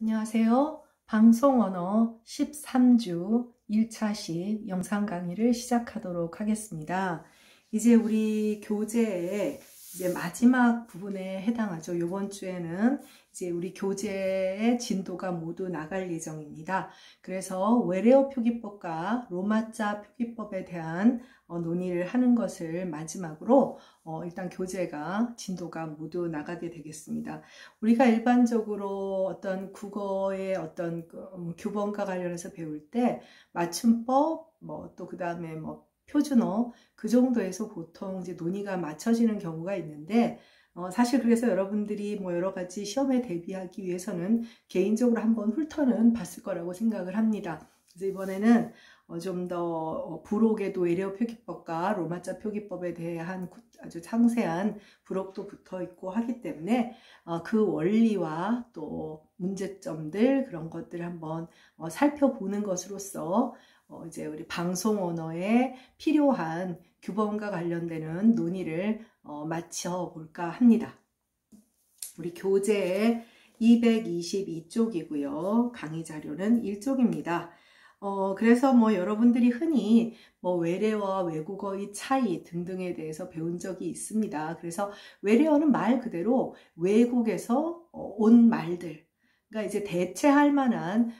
안녕하세요. 방송 언어 13주 1차시 영상 강의를 시작하도록 하겠습니다. 이제 우리 교재의 이제 마지막 부분에 해당하죠. 이번 주에는 이제 우리 교재의 진도가 모두 나갈 예정입니다. 그래서 외래어 표기법과 로마자 표기법에 대한 논의를 하는 것을 마지막으로 일단 교재가 진도가 모두 나가게 되겠습니다. 우리가 일반적으로 어떤 국어의 어떤 규범과 관련해서 배울 때 맞춤법 또 그다음에 표준어 그 정도에서 보통 이제 논의가 맞춰지는 경우가 있는데 사실 그래서 여러분들이 여러 가지 시험에 대비하기 위해서는 개인적으로 한번 훑어는 봤을 거라고 생각을 합니다. 그래서 이번에는 좀 더 부록에도 외래어 표기법과 로마자 표기법에 대한 아주 상세한 부록도 붙어 있고 하기 때문에 그 원리와 또 문제점들 그런 것들을 한번 살펴보는 것으로서 이제 우리 방송 언어에 필요한 규범과 관련되는 논의를 마쳐 볼까 합니다. 우리 교재의 222쪽이고요. 강의 자료는 1쪽입니다. 그래서 여러분들이 흔히 외래어와 외국어의 차이 등등에 대해서 배운 적이 있습니다. 그래서 외래어는 말 그대로 외국에서 온 말들, 그러니까 이제 대체할 만한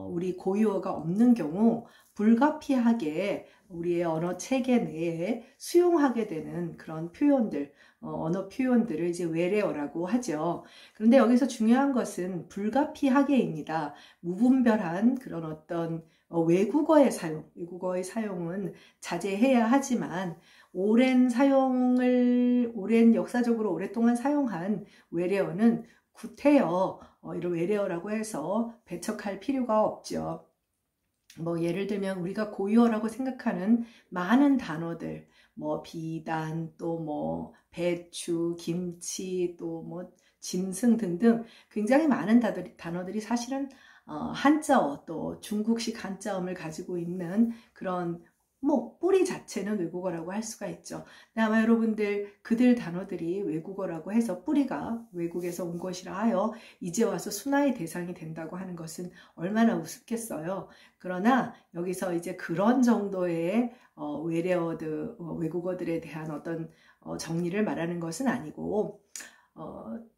우리 고유어가 없는 경우 불가피하게 우리의 언어 체계 내에 수용하게 되는 그런 표현들, 언어 표현들을 이제 외래어라고 하죠. 그런데 여기서 중요한 것은 불가피하게입니다. 무분별한 그런 어떤 외국어의 사용은 자제해야 하지만 오랜 역사적으로 오랫동안 사용한 외래어는 구태여 이런 외래어라고 해서 배척할 필요가 없죠. 예를 들면 우리가 고유어라고 생각하는 많은 단어들, 비단, 또 배추, 김치, 또 짐승 등등 굉장히 많은 단어들이 사실은 한자어 또 중국식 한자음을 가지고 있는 그런 뿌리 자체는 외국어라고 할 수가 있죠. 아마 여러분들 그들 단어들이 외국어라고 해서 뿌리가 외국에서 온 것이라 하여 이제 와서 순화의 대상이 된다고 하는 것은 얼마나 우습겠어요. 그러나 여기서 이제 그런 정도의 외국어들에 대한 어떤 정리를 말하는 것은 아니고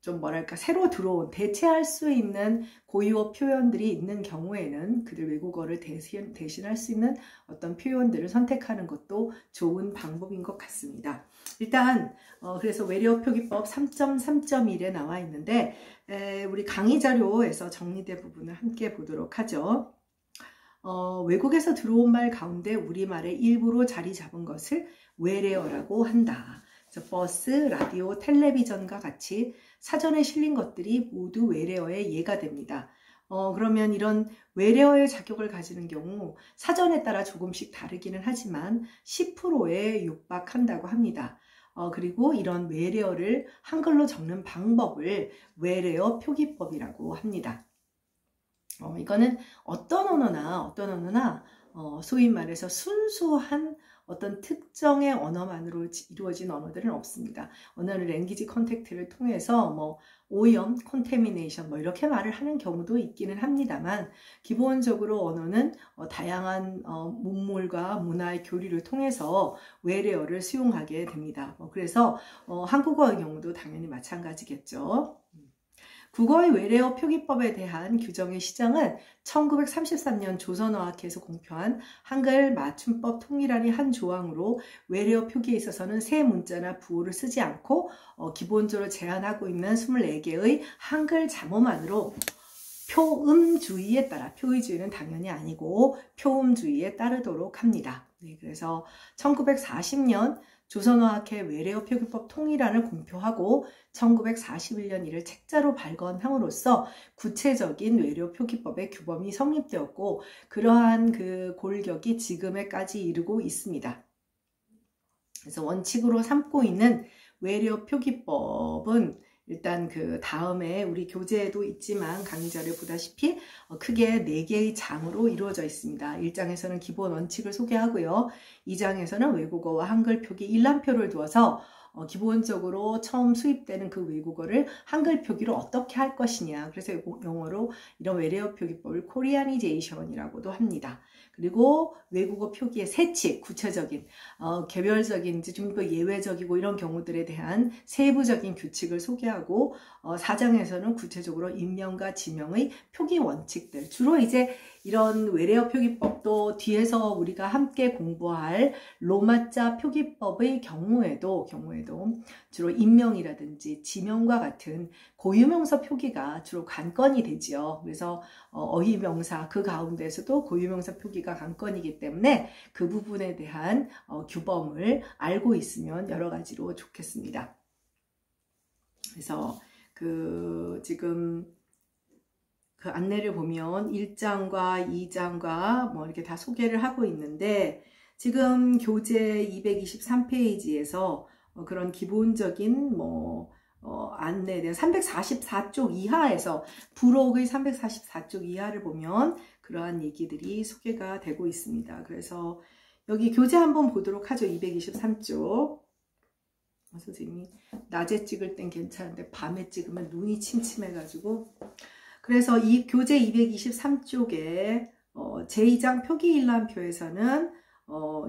좀 뭐랄까 새로 들어온 대체할 수 있는 고유어 표현들이 있는 경우에는 그들 외국어를 대신할 수 있는 어떤 표현들을 선택하는 것도 좋은 방법인 것 같습니다. 일단 그래서 외래어 표기법 3.3.1에 나와 있는데 우리 강의 자료에서 정리된 부분을 함께 보도록 하죠. 외국에서 들어온 말 가운데 우리말의 일부로 자리 잡은 것을 외래어라고 한다. 버스, 라디오, 텔레비전과 같이 사전에 실린 것들이 모두 외래어의 예가 됩니다. 그러면 이런 외래어의 자격을 가지는 경우 사전에 따라 조금씩 다르기는 하지만 10%에 육박한다고 합니다. 그리고 이런 외래어를 한글로 적는 방법을 외래어 표기법이라고 합니다. 이거는 어떤 언어나 소위 말해서 순수한 어떤 특정의 언어만으로 이루어진 언어들은 없습니다. 언어는 랭귀지 컨택트를 통해서 오염, 컨테미네이션 이렇게 말을 하는 경우도 있기는 합니다만 기본적으로 언어는 다양한 문물과 문화의 교류를 통해서 외래어를 수용하게 됩니다. 그래서 한국어의 경우도 당연히 마찬가지겠죠. 국어의 외래어 표기법에 대한 규정의 시작은 1933년 조선어학회에서 공표한 한글 맞춤법 통일안의 한 조항으로 외래어 표기에 있어서는 새 문자나 부호를 쓰지 않고 기본적으로 제한하고 있는 24개의 한글 자모만으로 표음주의에 따라, 표의주의는 당연히 아니고 표음주의에 따르도록 합니다. 그래서 1940년 조선어학회 외래어 표기법 통일안을 공표하고 1941년 이를 책자로 발간함으로써 구체적인 외래어 표기법의 규범이 성립되었고 그러한 그 골격이 지금에까지 이르고 있습니다. 그래서 원칙으로 삼고 있는 외래어 표기법은 일단 그 다음에 우리 교재에도 있지만 강의 자료에 보다시피 크게 4개의 장으로 이루어져 있습니다. 1장에서는 기본 원칙을 소개하고요. 2장에서는 외국어와 한글 표기 일람표를 두어서 기본적으로 처음 수입되는 그 외국어를 한글 표기로 어떻게 할 것이냐. 그래서 영어로 이런 외래어 표기법을 코리아니제이션이라고도 합니다. 그리고 외국어 표기의 세칙, 구체적인, 개별적인, 좀 더 예외적이고 이런 경우들에 대한 세부적인 규칙을 소개하고, 4장에서는 구체적으로 인명과 지명의 표기 원칙들, 주로 이제 이런 외래어 표기법도 뒤에서 우리가 함께 공부할 로마자 표기법의 경우에도 주로 인명이라든지 지명과 같은 고유명사 표기가 주로 관건이 되지요. 그래서 어휘명사 그 가운데서도 고유명사 표기가 관건이기 때문에 그 부분에 대한 규범을 알고 있으면 여러 가지로 좋겠습니다. 그래서 지금 그 안내를 보면 1장과 2장과 뭐 이렇게 다 소개를 하고 있는데, 지금 교재 223페이지에서 그런 기본적인 안내에 대한 344쪽 이하에서, 부록의 344쪽 이하를 보면 그러한 얘기들이 소개가 되고 있습니다. 그래서 여기 교재 한번 보도록 하죠. 223쪽. 선생님이 낮에 찍을 땐 괜찮은데 밤에 찍으면 눈이 침침해가지고, 그래서 이 교재 223쪽에 제2장 표기일람표에서는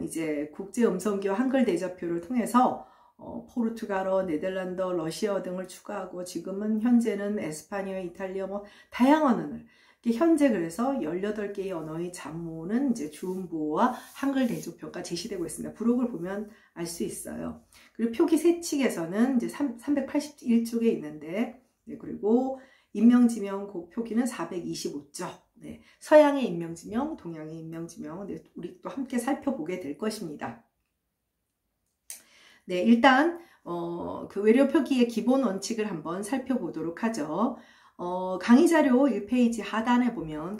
이제 국제음성기호 한글 대자표를 통해서 포르투갈어, 네덜란드어, 러시아어 등을 추가하고, 지금은 현재는 에스파니어, 이탈리아 뭐 다양한 언어를, 현재 그래서 18개의 언어의 잡모는 이제 주음보호와 한글 대조표가 제시되고 있습니다. 부록을 보면 알 수 있어요. 그리고 표기 세칙에서는 이제 381쪽에 있는데, 네, 그리고 인명지명 표기는 425쪽. 네, 서양의 인명지명, 동양의 인명지명, 네, 우리 또 함께 살펴보게 될 것입니다. 네, 일단 그 외래어 표기의 기본 원칙을 한번 살펴보도록 하죠. 강의자료 1페이지 하단에 보면,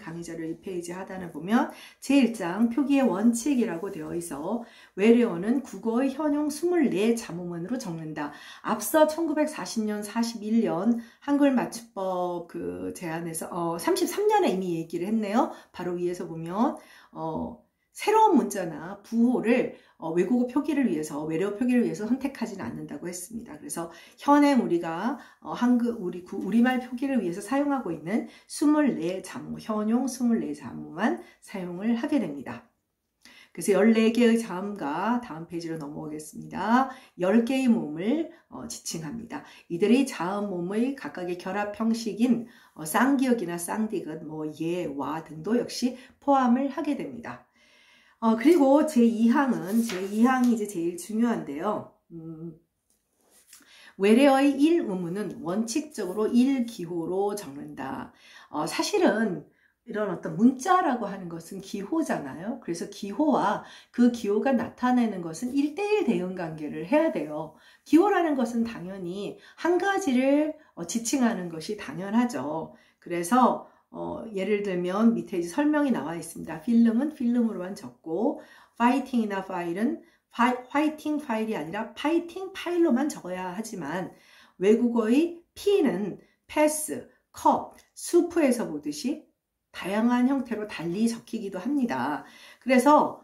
제1장 표기의 원칙이라고 되어 있어 외래어는 국어의 현용 24자문으로 적는다. 앞서 1940년, 41년 한글 맞춤법 그 제안에서 33년에 이미 얘기를 했네요. 바로 위에서 보면 새로운 문자나 부호를 외국어 표기를 위해서, 외래어 표기를 위해서 선택하지는 않는다고 했습니다. 그래서 현행 우리가 우리말 표기를 위해서 사용하고 있는 24자모, 현용 24자모만 사용을 하게 됩니다. 그래서 14개의 자음과, 다음 페이지로 넘어오겠습니다. 10개의 모음을 지칭합니다. 이들의 자음 모음의 각각의 결합 형식인 쌍기역이나 쌍디귿, 예, 와 등도 역시 포함을 하게 됩니다. 그리고 제2항이 이제 제일 중요한데요. 외래어의 1의문은 원칙적으로 1기호로 적는다. 사실은 이런 어떤 문자라고 하는 것은 기호잖아요. 그래서 기호와 그 기호가 나타내는 것은 1:1 대응 관계를 해야 돼요. 기호라는 것은 당연히 한 가지를 지칭하는 것이 당연하죠. 그래서 예를 들면 밑에 이제 설명이 나와 있습니다. 필름은 필름으로만 적고, 파이팅이나 파일은 화이팅 파일이 아니라 파이팅 파일로만 적어야 하지만, 외국어의 P는 패스, 컵, 수프에서 보듯이 다양한 형태로 달리 적히기도 합니다. 그래서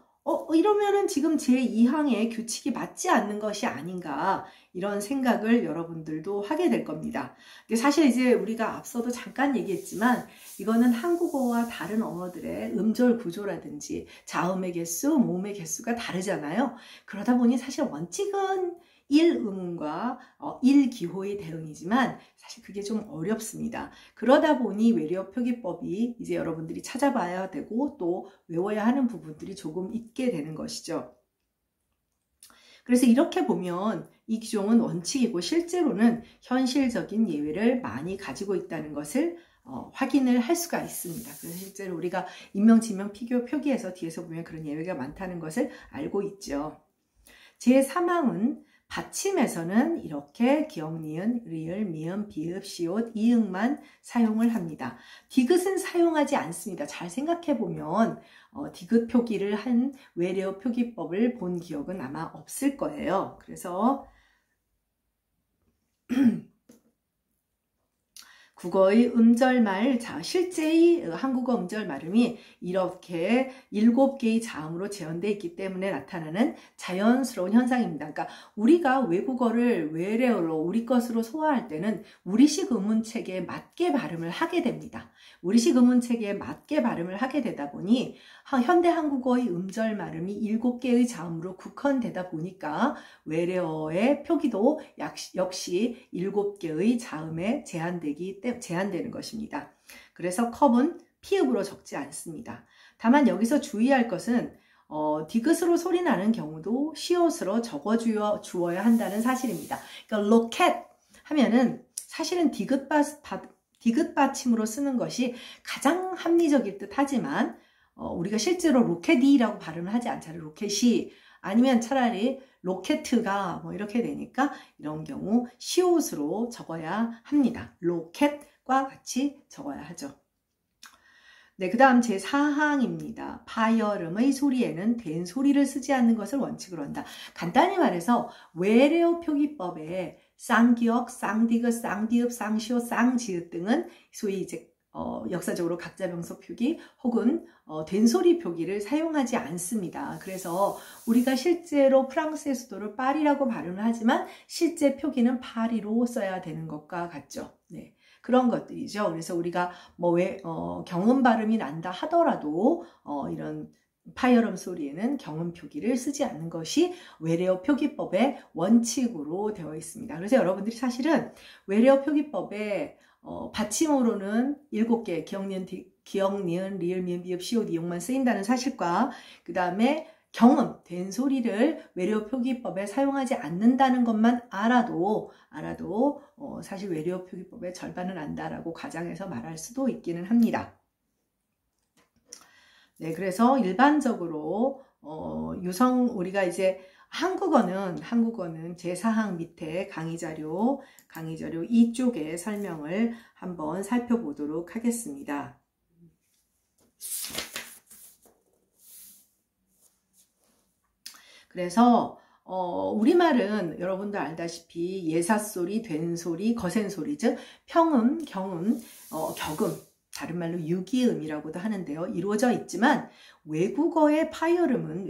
이러면은 지금 제2항의 규칙이 맞지 않는 것이 아닌가, 이런 생각을 여러분들도 하게 될 겁니다. 사실 이제 우리가 앞서도 잠깐 얘기했지만, 이거는 한국어와 다른 언어들의 음절 구조라든지 자음의 개수, 모음의 개수가 다르잖아요. 그러다 보니 사실 원칙은 1의문과 1기호의 대응이지만 사실 그게 좀 어렵습니다. 그러다 보니 외래어 표기법이 이제 여러분들이 찾아봐야 되고 또 외워야 하는 부분들이 조금 있게 되는 것이죠. 그래서 이렇게 보면 이 규정은 원칙이고 실제로는 현실적인 예외를 많이 가지고 있다는 것을 확인을 할 수가 있습니다. 그래서 실제로 우리가 인명, 지명, 표기에서 뒤에서 보면 그런 예외가 많다는 것을 알고 있죠. 제3항은 받침에서는 이렇게 기역, 니은, 리을, 미음, 비읍, 시옷, 이응만 사용을 합니다. 디귿은 사용하지 않습니다. 잘 생각해 보면 디귿 표기를 한 외래어 표기법을 본 기억은 아마 없을 거예요. 그래서 국어의 음절말, 자, 실제의 한국어 음절 발음이 이렇게 7개의 자음으로 재현되어 있기 때문에 나타나는 자연스러운 현상입니다. 그러니까 우리가 외국어를 외래어로 우리 것으로 소화할 때는 우리식 음운체계에 맞게 발음을 하게 됩니다. 우리식 음운체계에 맞게 발음을 하게 되다 보니 현대 한국어의 음절 발음이 7개의 자음으로 국한되다 보니까 외래어의 표기도 역시 7개의 자음에 제한되는 것입니다. 그래서 컵은 피읍으로 적지 않습니다. 다만 여기서 주의할 것은 디귿으로 소리 나는 경우도 시옷으로 적어주어야 한다는 사실입니다. 그러니까 locket 하면은 사실은 디귿 받침으로 쓰는 것이 가장 합리적일 듯 하지만 우리가 실제로 로켓이라고 발음을 하지 않잖아요. 로켓이 아니면 차라리 로켓가 뭐 이렇게 되니까 이런 경우 시옷으로 적어야 합니다. 로켓과 같이 적어야 하죠. 네, 그 다음 제4항입니다. 파열음의 소리에는 된 소리를 쓰지 않는 것을 원칙으로 한다. 간단히 말해서 외래어 표기법에 쌍기역, 쌍디귿, 쌍디읍, 쌍시옷, 쌍지읒 등은 소위 이제 역사적으로 각자병석 표기 혹은 된소리 표기를 사용하지 않습니다. 그래서 우리가 실제로 프랑스의 수도를 파리라고 발음을 하지만 실제 표기는 파리로 써야 되는 것과 같죠. 네. 그런 것들이죠. 그래서 우리가 뭐 경음 발음이 난다 하더라도 이런 파열음 소리에는 경음 표기를 쓰지 않는 것이 외래어 표기법의 원칙으로 되어 있습니다. 그래서 여러분들이 사실은 외래어 표기법에 받침으로는 7개 기역, 니은, 리을, 미음, 비읍, 시옷, 이용만 쓰인다는 사실과 그 다음에 경음, 된 소리를 외래어 표기법에 사용하지 않는다는 것만 알아도 사실 외래어 표기법의 절반은 안다라고 가정해서 말할 수도 있기는 합니다. 네, 그래서 일반적으로 우리가 이제 한국어는 제4항 밑에 강의 자료 이쪽에 설명을 한번 살펴보도록 하겠습니다. 그래서 우리말은 여러분들 알다시피 예사소리, 된소리, 거센소리, 즉 평음, 경음, 격음, 다른 말로 유기음이라고도 하는데요. 이루어져 있지만 외국어의 파열음은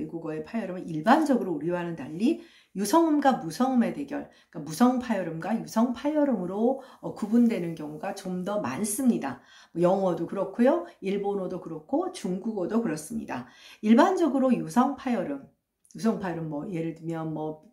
일반적으로 우리와는 달리 유성음과 무성음의 대결, 그러니까 무성파열음과 유성파열음으로 구분되는 경우가 좀 더 많습니다. 영어도 그렇고요. 일본어도 그렇고 중국어도 그렇습니다. 일반적으로 유성파열음 뭐 예를 들면 뭐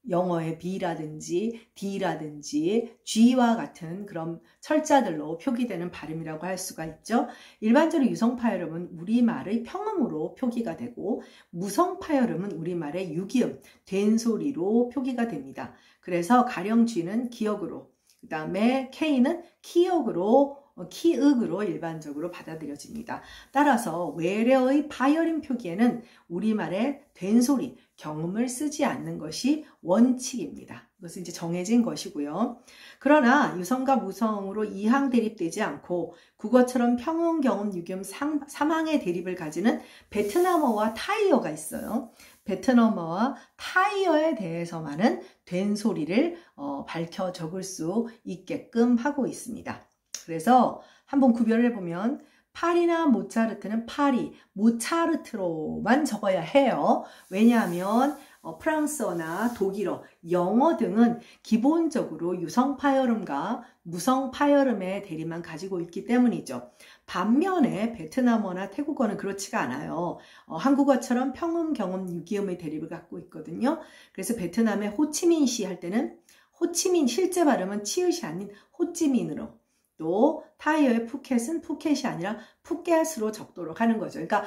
영어의 B라든지 D라든지 G와 같은 그런 철자들로 표기되는 발음이라고 할 수가 있죠. 일반적으로 유성파열음은 우리말의 평음으로 표기가 되고 무성파열음은 우리말의 유기음, 된소리로 표기가 됩니다. 그래서 가령 G는 기역으로, 그 다음에 K는 키역으로 키읔으로 일반적으로 받아들여집니다. 따라서 외래어의 파열음 표기에는 우리말의 된소리, 경음을 쓰지 않는 것이 원칙입니다. 이것은 이제 정해진 것이고요. 그러나 유성과 무성으로 이항 대립되지 않고 국어처럼 평음, 경음, 유기음 3항의 대립을 가지는 베트남어와 타이어가 있어요. 베트남어와 타이어에 대해서만은 된소리를 밝혀 적을 수 있게끔 하고 있습니다. 그래서 한번 구별을 해보면 파리나 모차르트는 파리, 모차르트로만 적어야 해요. 왜냐하면 프랑스어나 독일어, 영어 등은 기본적으로 유성파열음과 무성파열음의 대립만 가지고 있기 때문이죠. 반면에 베트남어나 태국어는 그렇지가 않아요. 한국어처럼 평음, 경음, 유기음의 대립을 갖고 있거든요. 그래서 베트남의 호치민시 할 때는 호치민 실제 발음은 치읓이 아닌 호찌민으로, 또 타이어의 푸켓은 푸켓이 아니라 푸켓으로 적도록 하는 거죠. 그러니까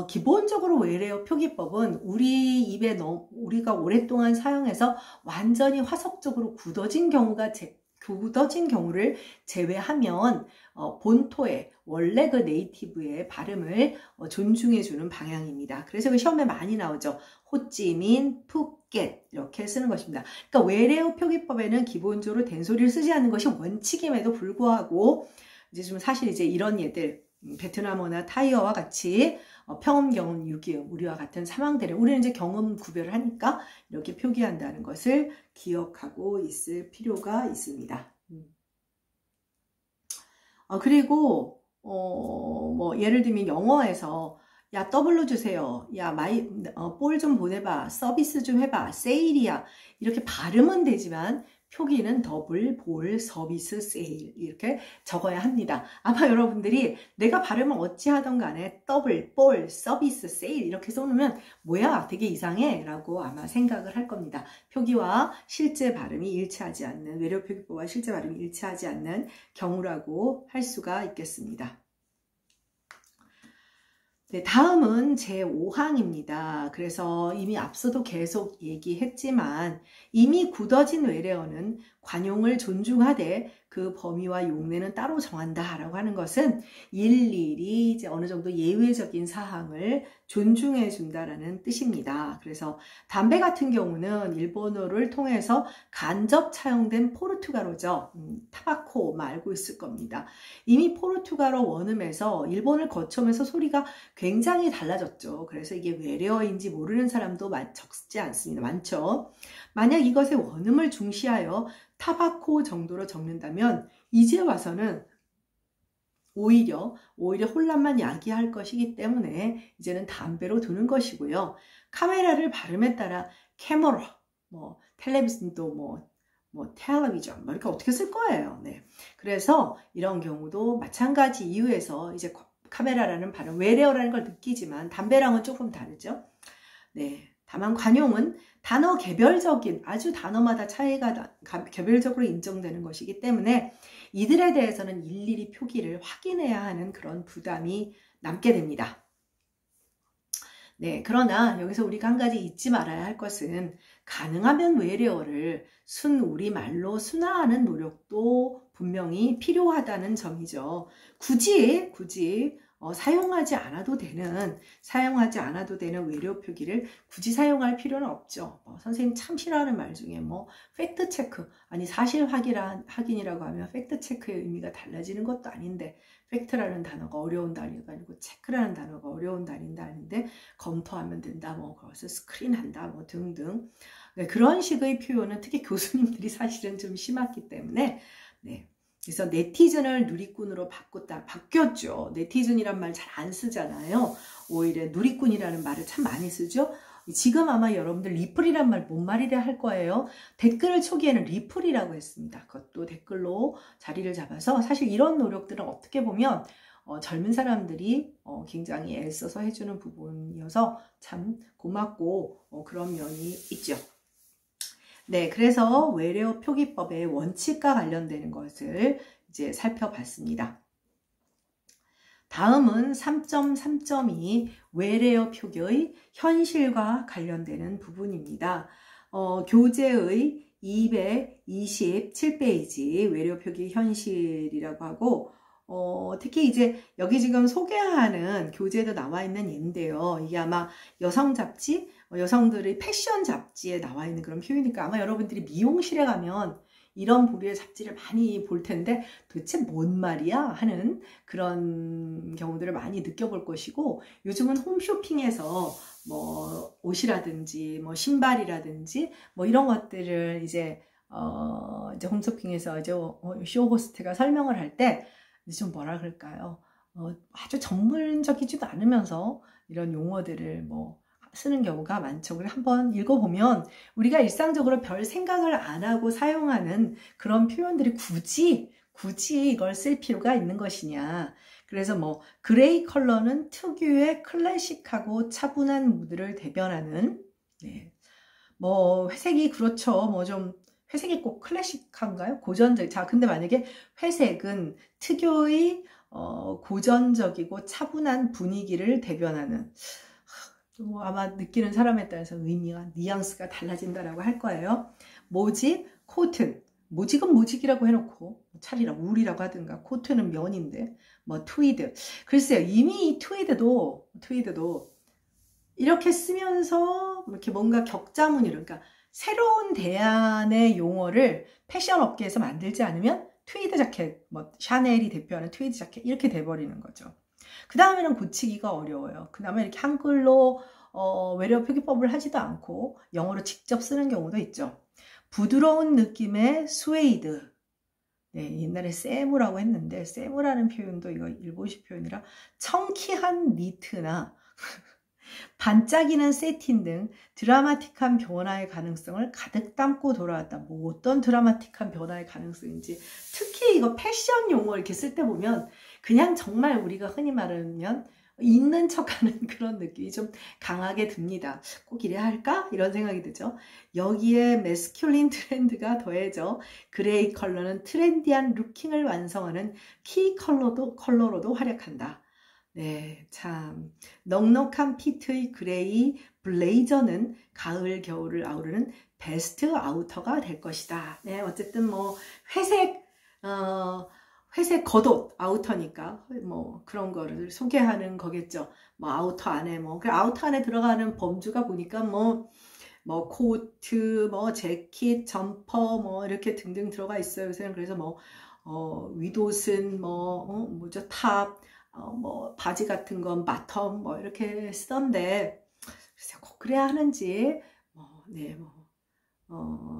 기본적으로 외래어 표기법은 우리 입에 우리가 오랫동안 사용해서 완전히 화석적으로 굳어진 경우를 제외하면 본토의 원래 그 네이티브의 발음을 존중해주는 방향입니다. 그래서 그 시험에 많이 나오죠. 호찌민, 푸켓 이렇게 쓰는 것입니다. 그러니까 외래어 표기법에는 기본적으로 된소리를 쓰지 않는 것이 원칙임에도 불구하고 이제 좀 사실 이제 이런 예들 베트남어나 타이어와 같이 평음, 경음, 유기음 우리와 같은 삼항대를 우리는 이제 경음 구별을 하니까 이렇게 표기한다는 것을 기억하고 있을 필요가 있습니다. 그리고 뭐 예를 들면 영어에서 야 더블로 주세요. 야 볼 좀 보내봐. 서비스 좀 해봐. 세일이야. 이렇게 발음은 되지만 표기는 더블, 볼, 서비스, 세일 이렇게 적어야 합니다. 아마 여러분들이 내가 발음을 어찌하던 간에 더블, 볼, 서비스, 세일 이렇게 써놓으면 뭐야 되게 이상해 라고 아마 생각을 할 겁니다. 표기와 실제 발음이 일치하지 않는, 외래어 표기법과 실제 발음이 일치하지 않는 경우라고 할 수가 있겠습니다. 네, 다음은 제5항입니다. 그래서 이미 앞서도 계속 얘기했지만 이미 굳어진 외래어는 관용을 존중하되 그 범위와 용례는 따로 정한다라고 하는 것은 일일이 이제 어느 정도 예외적인 사항을 존중해 준다라는 뜻입니다. 그래서 담배 같은 경우는 일본어를 통해서 간접 차용된 포르투갈어죠. 타바코 알고 있을 겁니다. 이미 포르투갈어 원음에서 일본을 거쳐오면서 소리가 굉장히 달라졌죠. 그래서 이게 외래어인지 모르는 사람도 적지 않습니다. 많죠. 만약 이것의 원음을 중시하여 타바코 정도로 적는다면 이제 와서는 오히려 혼란만 야기할 것이기 때문에 이제는 담배로 두는 것이고요. 카메라를 발음에 따라 캐머라, 뭐 텔레비전도 뭐 텔레비전 이렇게 어떻게 쓸 거예요. 네. 그래서 이런 경우도 마찬가지 이유에서 이제 카메라라는 발음, 외래어라는 걸 느끼지만 담배랑은 조금 다르죠. 네. 다만 관용은 단어 개별적인 아주 단어마다 차이가 개별적으로 인정되는 것이기 때문에 이들에 대해서는 일일이 표기를 확인해야 하는 그런 부담이 남게 됩니다. 네, 그러나 여기서 우리가 한 가지 잊지 말아야 할 것은 가능하면 외래어를 순우리말로 순화하는 노력도 분명히 필요하다는 점이죠. 굳이 사용하지 않아도 되는 외래어 표기를 굳이 사용할 필요는 없죠. 선생님 참 싫어하는 말 중에 팩트 체크, 아니 사실 확인이라고 하면 팩트 체크의 의미가 달라지는 것도 아닌데, 팩트라는 단어가 어려운 단어가 아니고 체크라는 단어가 어려운 단어가 아닌데 검토하면 된다, 그것을 스크린한다, 등등. 네, 그런 식의 표현은 특히 교수님들이 사실은 좀 심했기 때문에, 네. 그래서 네티즌을 누리꾼으로 바뀌었죠. 네티즌이란 말 잘 안 쓰잖아요. 오히려 누리꾼이라는 말을 참 많이 쓰죠. 지금 아마 여러분들 리플이란 말 뭔 말이래 할 거예요. 댓글을 초기에는 리플이라고 했습니다. 그것도 댓글로 자리를 잡아서 사실 이런 노력들은 어떻게 보면 젊은 사람들이 굉장히 애써서 해주는 부분이어서 참 고맙고 그런 면이 있죠. 네, 그래서 외래어 표기법의 원칙과 관련되는 것을 이제 살펴봤습니다. 다음은 3.3.2 외래어 표기의 현실과 관련되는 부분입니다. 교재의 227페이지 외래어 표기 현실이라고 하고, 특히 이제 여기 지금 소개하는 교재도 나와 있는 예인데요. 이게 아마 여성 잡지, 여성들의 패션 잡지에 나와 있는 그런 표현이니까 아마 여러분들이 미용실에 가면 이런 부류의 잡지를 많이 볼 텐데 도대체 뭔 말이야 하는 그런 경우들을 많이 느껴볼 것이고, 요즘은 홈쇼핑에서 옷이라든지 신발이라든지 이런 것들을 이제 홈쇼핑에서 이제 쇼호스트가 설명을 할 때 좀 뭐라 그럴까요? 아주 전문적이지도 않으면서 이런 용어들을 쓰는 경우가 많죠. 그래서 한번 읽어보면 우리가 일상적으로 별 생각을 안 하고 사용하는 그런 표현들이 굳이 이걸 쓸 필요가 있는 것이냐. 그래서 그레이 컬러는 특유의 클래식하고 차분한 무드를 대변하는, 네. 회색이 그렇죠. 좀 회색이 꼭 클래식한가요? 고전적. 자, 근데 만약에 회색은 특유의 고전적이고 차분한 분위기를 대변하는, 아마 느끼는 사람에 따라서 의미가, 뉘앙스가 달라진다라고 할 거예요. 모직, 코튼. 모직은 모직이라고 해놓고 차리라 울이라고 하든가, 코튼은 면인데, 트위드. 글쎄요, 이미 이 트위드도 이렇게 쓰면서 이렇게 뭔가 격자무늬, 그러니까 새로운 대안의 용어를 패션 업계에서 만들지 않으면 트위드 자켓, 샤넬이 대표하는 트위드 자켓 이렇게 돼버리는 거죠. 그 다음에는 고치기가 어려워요. 그 다음에 이렇게 한글로 외래어 표기법을 하지도 않고 영어로 직접 쓰는 경우도 있죠. 부드러운 느낌의 스웨이드, 네, 옛날에 세무라고 했는데 세무라는 표현도 이거 일본식 표현이라 청키한 니트나 반짝이는 세틴 등 드라마틱한 변화의 가능성을 가득 담고 돌아왔다. 뭐 어떤 드라마틱한 변화의 가능성인지, 특히 이거 패션 용어 이렇게 쓸 때 보면 그냥 정말 우리가 흔히 말하면 있는 척하는 그런 느낌이 좀 강하게 듭니다. 꼭 이래야 할까? 이런 생각이 들죠. 여기에 매스큘린 트렌드가 더해져 그레이 컬러는 트렌디한 루킹을 완성하는 키 컬러로도 활약한다. 네, 참 넉넉한 핏의 그레이 블레이저는 가을 겨울을 아우르는 베스트 아우터가 될 것이다. 네, 어쨌든 뭐 회색 겉옷 아우터니까 뭐 그런 거를 소개하는 거겠죠. 뭐 아우터 안에 그 아우터 안에 들어가는 범주가 보니까 뭐 코트, 뭐 재킷, 점퍼 뭐 이렇게 등등 들어가 있어요. 요새는 그래서 윗옷은 뭐죠, 탑, 뭐 바지 같은 건 바텀 뭐 이렇게 쓰던데, 글쎄 꼭 그래야 하는지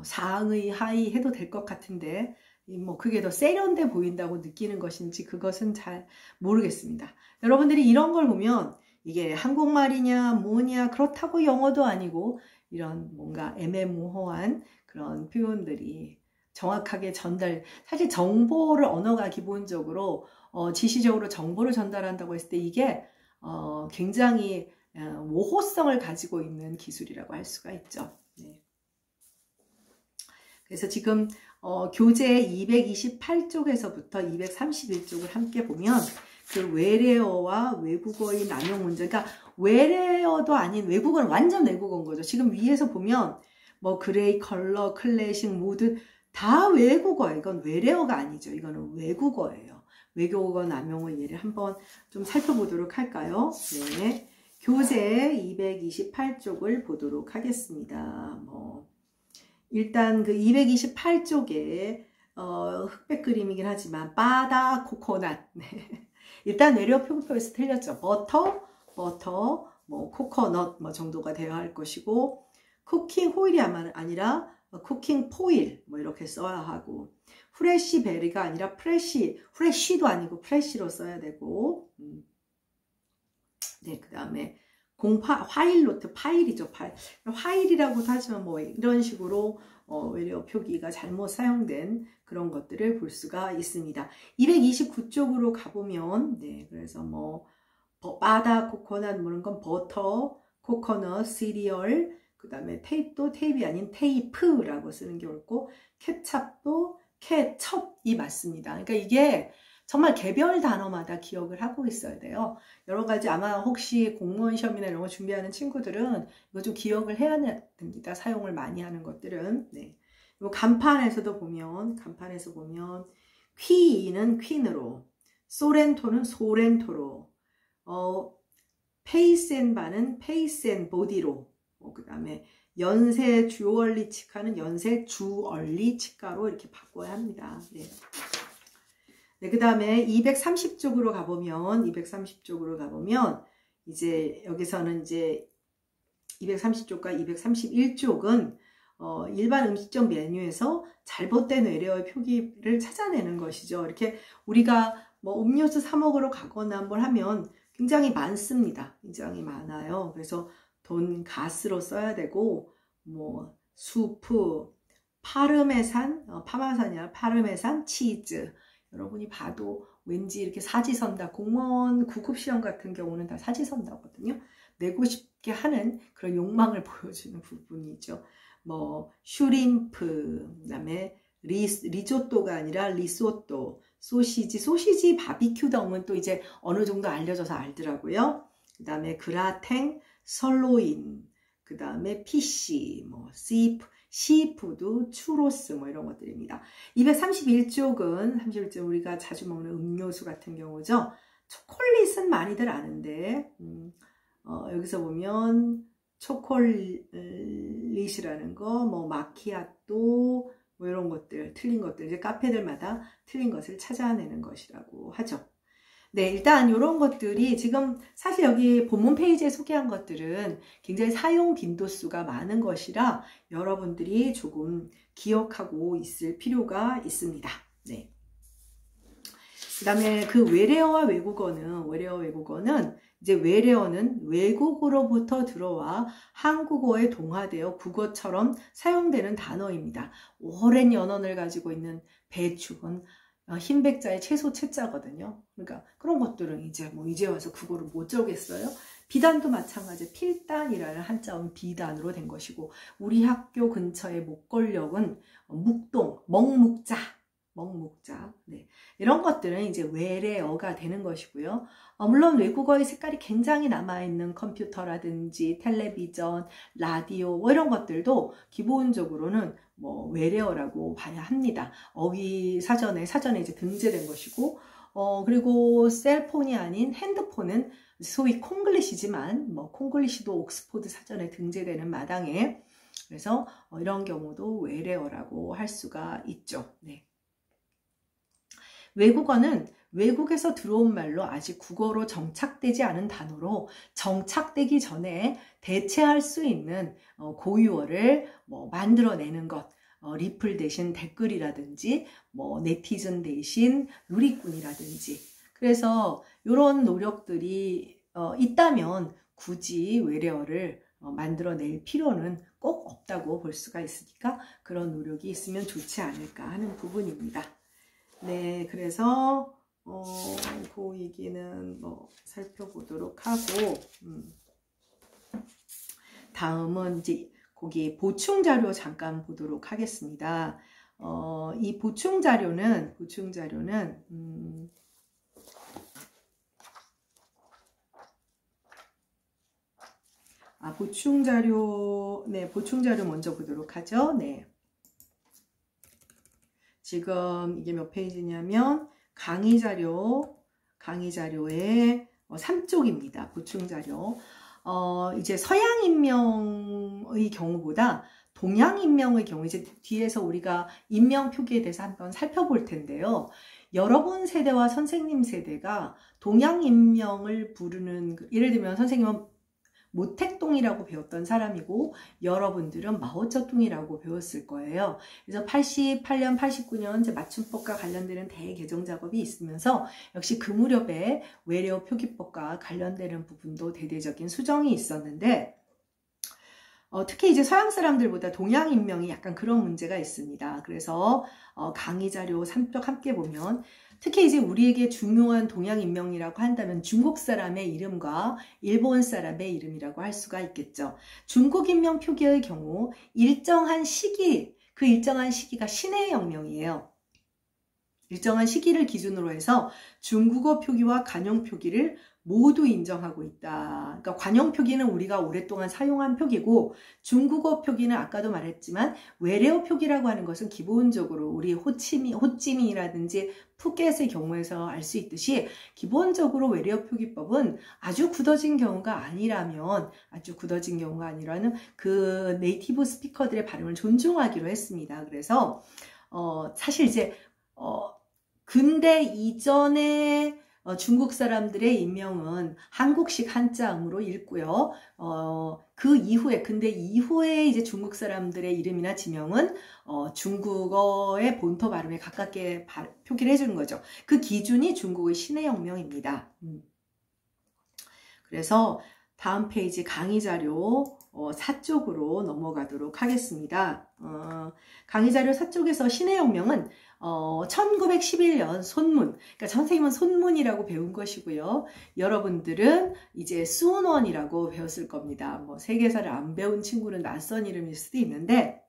상의 하의 해도 될 것 같은데, 뭐 그게 더 세련돼 보인다고 느끼는 것인지 그것은 잘 모르겠습니다. 여러분들이 이런 걸 보면 이게 한국말이냐 뭐냐 그렇다고 영어도 아니고 이런 뭔가 애매모호한 그런 표현들이 정확하게 사실 정보를, 언어가 기본적으로 지시적으로 정보를 전달한다고 했을 때 이게 굉장히 모호성을 가지고 있는 기술이라고 할 수가 있죠. 네. 그래서 지금 교재 228쪽에서부터 231쪽을 함께 보면 그 외래어와 외국어의 남용 문제, 그러니까 외래어도 아닌 외국어는 완전 외국어인 거죠. 지금 위에서 보면 뭐 그레이 컬러, 클래식, 모드 다 외국어예요. 이건 외래어가 아니죠. 이거는 외국어예요. 외국어 남용의 예를 한번 좀 살펴보도록 할까요? 네, 교재 228쪽을 보도록 하겠습니다. 일단 그 228쪽에 흑백 그림이긴 하지만 바다 코코넛. 네. 일단 외래어 표기표에서 틀렸죠. 버터, 뭐 코코넛 뭐 정도가 되어야 할 것이고, 쿠킹 호일이 아니라 쿠킹 포일 뭐 이렇게 써야 하고, 프레쉬 베리가 아니라 프레쉬도 아니고 프레쉬로 써야 되고, 네, 그 다음에 화일노트, 파일이죠. 화일이라고도 하지만 뭐 이런 식으로 외래어 표기가 잘못 사용된 그런 것들을 볼 수가 있습니다. 229쪽으로 가보면, 네, 그래서 바다 코코넛 이런 건 버터, 코코넛, 시리얼, 그 다음에 테이프도 테이프이 아닌 테이프라고 쓰는 게 옳고, 케찹도 케첩이 맞습니다. 그러니까 이게 정말 개별 단어마다 기억을 하고 있어야 돼요. 여러 가지 아마 혹시 공무원 시험이나 이런 거 준비하는 친구들은 이거 좀 기억을 해야 됩니다. 사용을 많이 하는 것들은. 네. 간판에서 보면 퀴는 퀸으로, 소렌토는 소렌토로, 페이센바는 페이센보디로, 그 다음에 연세 주얼리 치카는 연세 주얼리 치카로 이렇게 바꿔야 합니다. 네. 네, 그 다음에 230쪽으로 가보면, 이제 여기서는 이제 230쪽과 231쪽은 일반 음식점 메뉴에서 잘못된 외래어의 표기를 찾아내는 것이죠. 이렇게 우리가 뭐 음료수 사 먹으러 가거나 뭘 하면 굉장히 많습니다. 굉장히 많아요. 그래서 돈 가스로 써야 되고, 뭐 수프, 파르메산 치즈. 여러분이 봐도 왠지 이렇게 사지선다. 공무원 9급 시험 같은 경우는 다 사지선다거든요. 내고 싶게 하는 그런 욕망을 보여주는 부분이죠. 뭐 슈림프, 그다음에 리조또가 아니라 리소또, 소시지 바비큐 덤은 또 이제 어느 정도 알려져서 알더라고요. 그다음에 그라탱, 설로인, 그다음에 피시, 뭐 시푸드, 추로스 뭐 이런 것들입니다. 231쪽은 우리가 자주 먹는 음료수 같은 경우죠. 초콜릿은 많이들 아는데 여기서 보면 초콜릿이라는 거, 뭐 마키아또 뭐 이런 것들, 틀린 것들, 이제 카페들마다 틀린 것을 찾아내는 것이라고 하죠. 네, 일단 이런 것들이 지금 사실 여기 본문 페이지에 소개한 것들은 굉장히 사용 빈도수가 많은 것이라 여러분들이 조금 기억하고 있을 필요가 있습니다. 네. 그 다음에 그 외래어와 외국어는 이제 외래어는 외국으로부터 들어와 한국어에 동화되어 국어처럼 사용되는 단어입니다. 오랜 연원을 가지고 있는 배축은 흰백자의 채소 채자거든요. 그러니까 그런 것들은 이제 이제 와서 국어를 못 적겠어요? 비단도 마찬가지. 필단이라는 한자음 비단으로 된 것이고, 우리 학교 근처의 목걸역은 묵동, 먹묵자. 네. 이런 것들은 이제 외래어가 되는 것이고요. 물론 외국어의 색깔이 굉장히 남아있는 컴퓨터라든지 텔레비전, 라디오 이런 것들도 기본적으로는 외래어라고 봐야 합니다. 어휘 사전에 이제 등재된 것이고, 그리고 셀폰이 아닌 핸드폰은 소위 콩글리시지만 콩글리시도 옥스포드 사전에 등재되는 마당에, 그래서 이런 경우도 외래어라고 할 수가 있죠. 네. 외국어는 외국에서 들어온 말로 아직 국어로 정착되지 않은 단어로 정착되기 전에 대체할 수 있는 고유어를 만들어내는 것, 리플 대신 댓글이라든지 네티즌 대신 누리꾼이라든지, 그래서 이런 노력들이 있다면 굳이 외래어를 만들어낼 필요는 꼭 없다고 볼 수가 있으니까 그런 노력이 있으면 좋지 않을까 하는 부분입니다. 네, 그래서 그 얘기는 살펴보도록 하고, 다음은 이제 거기 보충 자료 잠깐 보도록 하겠습니다. 이 보충 자료는 보충 자료 먼저 보도록 하죠. 네. 지금 이게 몇 페이지냐면 강의 자료의 3쪽입니다. 보충 자료. 이제 서양 인명의 경우보다 동양 인명의 경우, 이제 뒤에서 우리가 인명 표기에 대해서 한번 살펴볼 텐데요. 여러분 세대와 선생님 세대가 동양 인명을 부르는, 예를 들면 선생님은 모택동이라고 배웠던 사람이고 여러분들은 마오쩌둥이라고 배웠을 거예요. 그래서 88년, 89년 이제 맞춤법과 관련되는 대개정 작업이 있으면서 역시 그 무렵에 외래어 표기법과 관련되는 부분도 대대적인 수정이 있었는데, 특히 이제 서양 사람들보다 동양 인명이 약간 그런 문제가 있습니다. 그래서 강의 자료 3쪽 함께 보면, 특히 이제 우리에게 중요한 동양 인명이라고 한다면 중국 사람의 이름과 일본 사람의 이름이라고 할 수가 있겠죠. 중국 인명 표기의 경우 일정한 시기, 그 일정한 시기가 신의 혁명이에요. 일정한 시기를 기준으로 해서 중국어 표기와 관용 표기를 모두 인정하고 있다. 그러니까 관용 표기는 우리가 오랫동안 사용한 표기고, 중국어 표기는 아까도 말했지만 외래어 표기라고 하는 것은 기본적으로 우리 호찌민이라든지 푸켓의 경우에서 알 수 있듯이 기본적으로 외래어 표기법은 아주 굳어진 경우가 아니라는 그 네이티브 스피커들의 발음을 존중하기로 했습니다. 그래서 사실 이제 근대 이전에 중국 사람들의 인명은 한국식 한자음으로 읽고요. 그 이후에, 근데 이후에 이제 중국 사람들의 이름이나 지명은 중국어의 본토 발음에 가깝게 표기를 해주는 거죠. 그 기준이 중국의 신의 혁명입니다. 그래서 다음 페이지 강의 자료 4쪽으로 넘어가도록 하겠습니다. 강의 자료 4쪽에서 신의 혁명은 1911년 손문, 그러니까 선생님은 손문이라고 배운 것이고요. 여러분들은 이제 수원원이라고 배웠을 겁니다. 세계사를 안 배운 친구는 낯선 이름일 수도 있는데,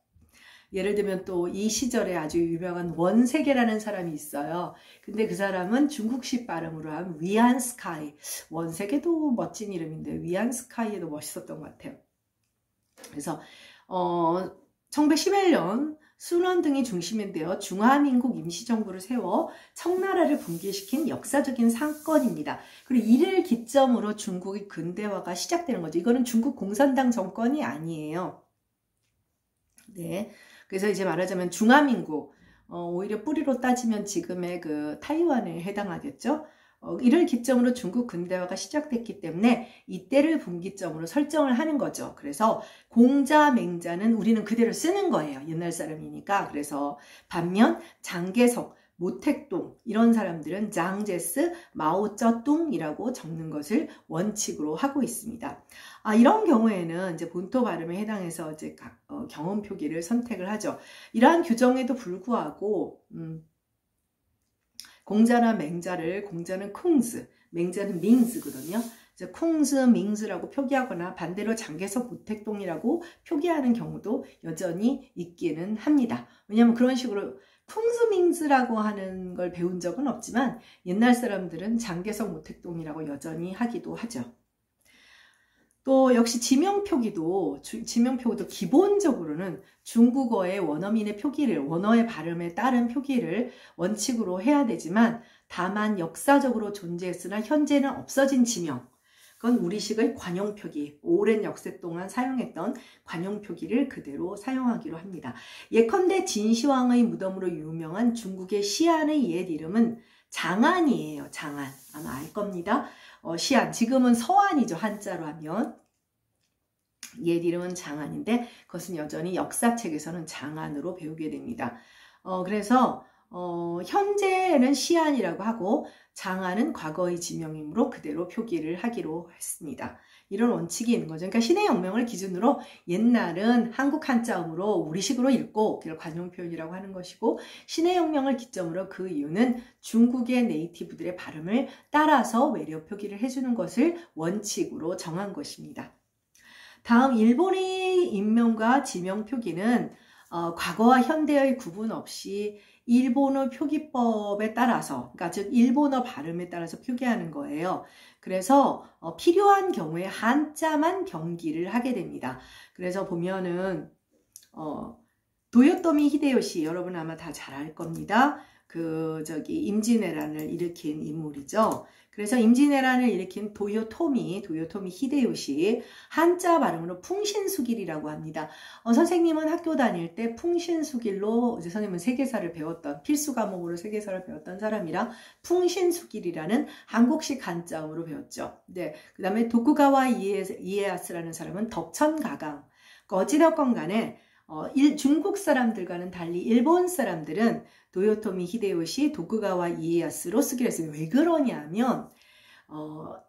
예를 들면 또 이 시절에 아주 유명한 원세계라는 사람이 있어요. 근데 그 사람은 중국식 발음으로 한 위안스카이, 원세계도 멋진 이름인데 위안스카이에도 멋있었던 것 같아요. 그래서 1911년 순원 등이 중심인데요. 중화민국 임시정부를 세워 청나라를 붕괴시킨 역사적인 사건입니다. 그리고 이를 기점으로 중국의 근대화가 시작되는 거죠. 이거는 중국 공산당 정권이 아니에요. 네. 그래서 이제 말하자면 중화민국, 오히려 뿌리로 따지면 지금의 그 타이완에 해당하겠죠. 이를 기점으로 중국 근대화가 시작됐기 때문에 이때를 분기점으로 설정을 하는 거죠. 그래서 공자, 맹자는 우리는 그대로 쓰는 거예요. 옛날 사람이니까. 그래서 반면 장개석, 모택동 이런 사람들은 장제스 마오쩌둥이라고 적는 것을 원칙으로 하고 있습니다. 이런 경우에는 이제 본토 발음에 해당해서 이제 경음 표기를 선택을 하죠. 이러한 규정에도 불구하고 공자나 맹자를 공자는 쿵즈, 맹자는 밍즈거든요. 이제 쿵즈, 밍즈라고 표기하거나 반대로 장개석 모택동이라고 표기하는 경우도 여전히 있기는 합니다. 왜냐하면 그런 식으로 쿵즈, 밍즈라고 하는 걸 배운 적은 없지만 옛날 사람들은 장개석 모택동이라고 여전히 하기도 하죠. 또 역시 지명표기도 기본적으로는 중국어의 원어민의 표기를, 원어의 발음에 따른 표기를 원칙으로 해야 되지만 다만 역사적으로 존재했으나 현재는 없어진 지명, 그건 우리식의 관용표기, 오랜 역사 동안 사용했던 관용표기를 그대로 사용하기로 합니다. 예컨대 진시황의 무덤으로 유명한 중국의 시안의 옛 이름은 장안이에요. 장안. 아마 알 겁니다. 시안. 지금은 서안이죠. 한자로 하면. 옛 이름은 장안인데 그것은 여전히 역사책에서는 장안으로 배우게 됩니다. 그래서 현재는 시안이라고 하고 장안은 과거의 지명이므로 그대로 표기를 하기로 했습니다. 이런 원칙이 있는 거죠. 그러니까 신해혁명을 기준으로 옛날은 한국 한자음으로 우리식으로 읽고 그걸 관용표현이라고 하는 것이고 신해혁명을 기점으로 그 이유는 중국의 네이티브들의 발음을 따라서 외려 표기를 해주는 것을 원칙으로 정한 것입니다. 다음 일본의 인명과 지명 표기는 과거와 현대의 구분 없이 일본어 표기법에 따라서, 그러니까 즉 일본어 발음에 따라서 표기하는 거예요. 그래서 필요한 경우에 한자만 병기를 하게 됩니다. 그래서 보면은 도요토미 히데요시 여러분 아마 다 잘 알 겁니다. 임진왜란을 일으킨 인물이죠. 그래서 임진왜란을 일으킨 도요토미 히데요시 한자 발음으로 풍신수길이라고 합니다. 선생님은 학교 다닐 때 풍신수길로 이제 선생님은 세계사를 배웠던 필수 과목으로 세계사를 배웠던 사람이라 풍신수길이라는 한국식 한자음으로 배웠죠. 네, 그다음에 도쿠가와 이에야스라는 사람은 덕천가강. 어찌되었건 간에 중국 사람들과는 달리 일본 사람들은 도요토미 히데요시, 도쿠가와 이에야스로 쓰기로 했어요. 왜 그러냐면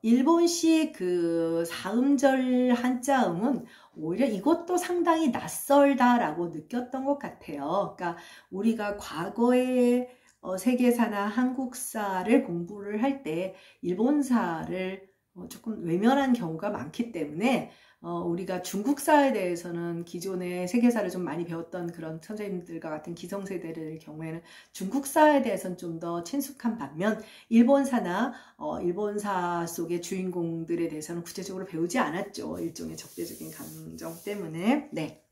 일본식 그 사음절 한자음은 오히려 이것도 상당히 낯설다라고 느꼈던 것 같아요. 그러니까 우리가 과거에 세계사나 한국사를 공부를 할 때 일본사를 조금 외면한 경우가 많기 때문에 우리가 중국사에 대해서는 기존의 세계사를 좀 많이 배웠던 그런 선생님들과 같은 기성세대들 경우에는 중국사에 대해서는 좀 더 친숙한 반면 일본사나 일본사 속의 주인공들에 대해서는 구체적으로 배우지 않았죠. 일종의 적대적인 감정 때문에. 네.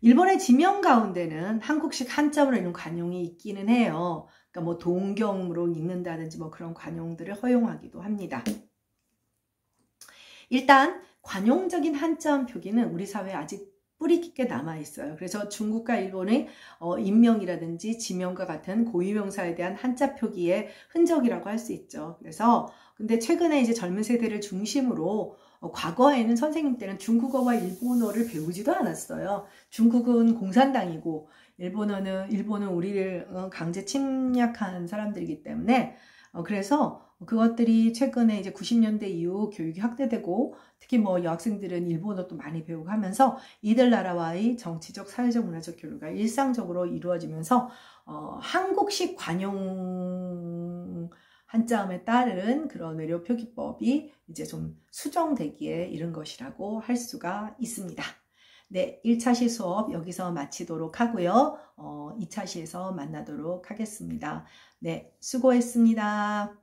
일본의 지명 가운데는 한국식 한자어로 읽는 관용이 있기는 해요. 그러니까 뭐 동경으로 읽는다든지 뭐 그런 관용들을 허용하기도 합니다. 일단 관용적인 한자음 표기는 우리 사회에 아직 뿌리 깊게 남아있어요. 그래서 중국과 일본의 인명이라든지 지명과 같은 고유명사에 대한 한자 표기의 흔적이라고 할 수 있죠. 그래서 근데 최근에 이제 젊은 세대를 중심으로 과거에는 선생님 때는 중국어와 일본어를 배우지도 않았어요. 중국은 공산당이고 일본은 우리를 강제 침략한 사람들이기 때문에 그래서 그것들이 최근에 이제 90년대 이후 교육이 확대되고 특히 뭐 여학생들은 일본어도 많이 배우고 하면서 이들 나라와의 정치적, 사회적, 문화적 교류가 일상적으로 이루어지면서 한국식 관용 한자음에 따른 그런 외려 표기법이 이제 좀 수정되기에 이른 것이라고 할 수가 있습니다. 네, 1차시 수업 여기서 마치도록 하고요. 2차시에서 만나도록 하겠습니다. 네, 수고했습니다.